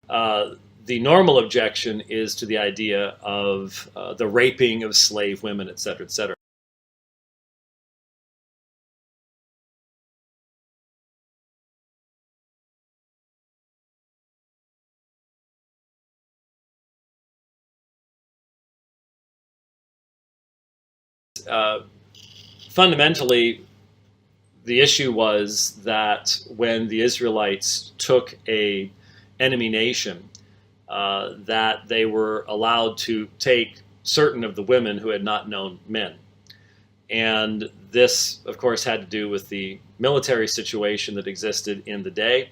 The normal objection is to the idea of the raping of slave women, et cetera, et cetera. Uh, Fundamentally, the issue was that when the Israelites took a enemy nation, that they were allowed to take certain of the women who had not known men. And this, of course, had to do with the military situation that existed in the day.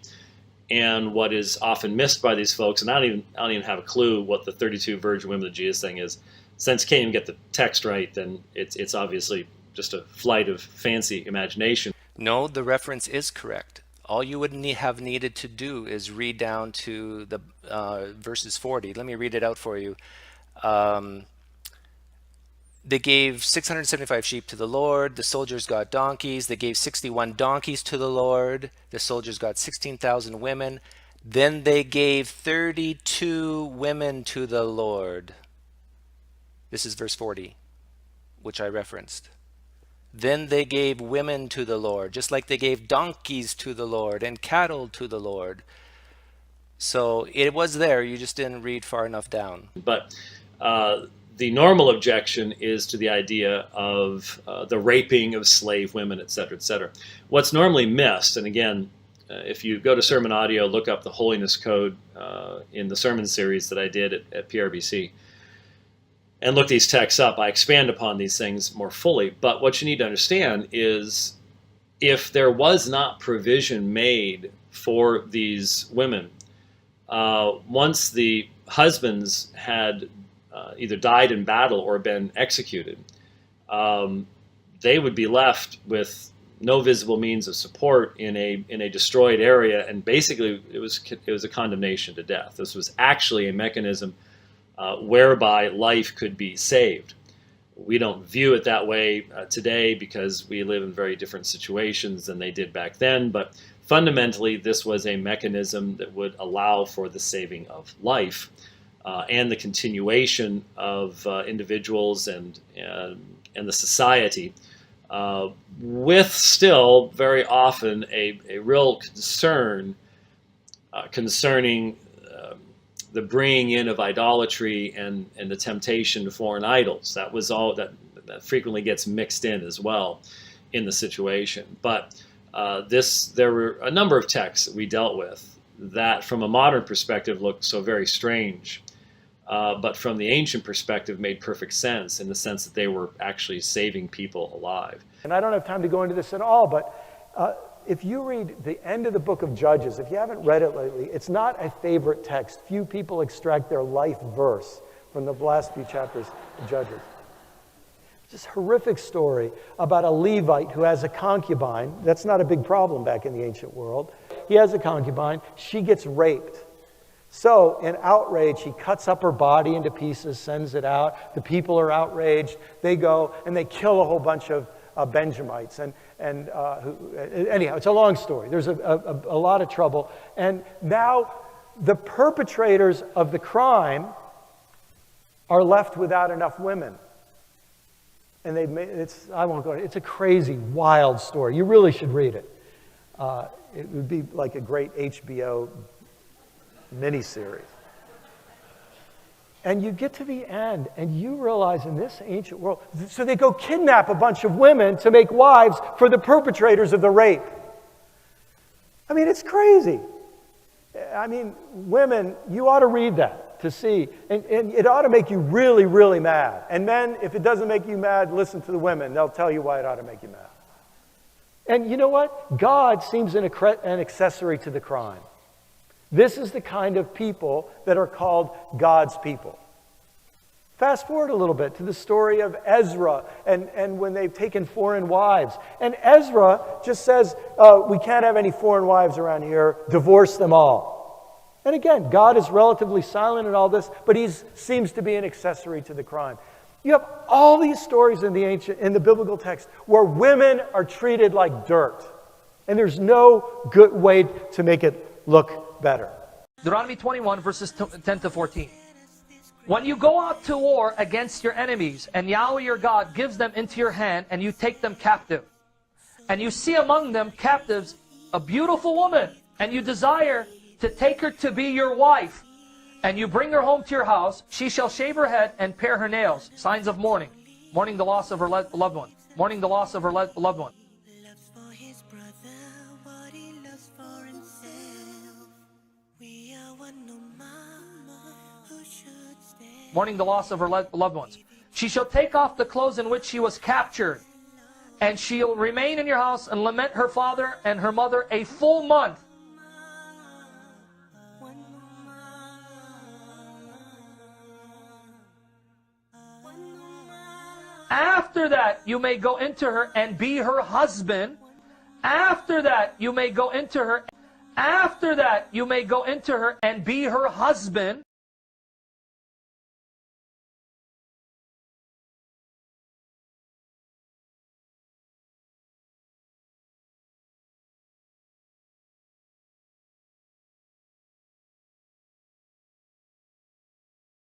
And what is often missed by these folks, and I don't even have a clue what the 32 virgin women of Jesus thing is. Since you can't even get the text right, then it's obviously just a flight of fancy imagination. No, the reference is correct. All you would have needed to do is read down to the verses 40. Let me read it out for you. Um, They gave 675 sheep to the Lord. The soldiers got donkeys. They gave 61 donkeys to the Lord. The soldiers got 16,000 women. Then they gave 32 women to the Lord. This is verse 40, which I referenced. Then they gave women to the Lord, just like they gave donkeys to the Lord and cattle to the Lord. So it was there. You just didn't read far enough down. But the normal objection is to the idea of the raping of slave women, et cetera, et cetera. What's normally missed, and again, if you go to Sermon Audio, look up the Holiness Code in the sermon series that I did at PRBC, and look these texts up, I expand upon these things more fully. But what you need to understand is if there was not provision made for these women, once the husbands had either died in battle or been executed, they would be left with no visible means of support in a destroyed area, and basically it was a condemnation to death. This was actually a mechanism whereby life could be saved. We don't view it that way today because we live in very different situations than they did back then, but fundamentally this was a mechanism that would allow for the saving of life and the continuation of individuals and the society, with still very often a real concern concerning the bringing in of idolatry and the temptation to foreign idols. That was all that frequently gets mixed in as well in the situation. But there were a number of texts that we dealt with that from a modern perspective looked so very strange, but from the ancient perspective made perfect sense in the sense that they were actually saving people alive. And I don't have time to go into this at all, but if you read the end of the book of Judges, if you haven't read it lately, it's not a favorite text. Few people extract their life verse from the last few chapters of Judges. It's this horrific story about a Levite who has a concubine. That's not a big problem back in the ancient world. He has a concubine. She gets raped. So, in outrage, he cuts up her body into pieces, sends it out. The people are outraged. They go and they kill a whole bunch of Benjamites. Anyhow, it's a long story. There's a lot of trouble. And now the perpetrators of the crime are left without enough women. And I won't go into it. It's a crazy, wild story. You really should read it. It would be like a great HBO miniseries. And you get to the end, and you realize in this ancient world, so they go kidnap a bunch of women to make wives for the perpetrators of the rape. I mean, it's crazy. I mean, women, you ought to read that to see. And it ought to make you really, really mad. And men, if it doesn't make you mad, listen to the women. They'll tell you why it ought to make you mad. And you know what? God seems an accessory to the crime. This is the kind of people that are called God's people. Fast forward a little bit to the story of Ezra and when they've taken foreign wives. And Ezra just says, we can't have any foreign wives around here, divorce them all. And again, God is relatively silent in all this, but he seems to be an accessory to the crime. You have all these stories in the biblical text where women are treated like dirt. And there's no good way to make it look better. Deuteronomy 21, verses 10 to 14. When you go out to war against your enemies, and Yahweh your God gives them into your hand, and you take them captive, and you see among them captives a beautiful woman, and you desire to take her to be your wife, and you bring her home to your house, she shall shave her head and pare her nails, signs of mourning, mourning the loss of her loved one, mourning the loss of her loved one. Mourning the loss of her loved ones. She shall take off the clothes in which she was captured, and she'll remain in your house and lament her father and her mother a full month. After that, you may go into her and be her husband. After that, you may go into her. After that, you may go into her and be her husband.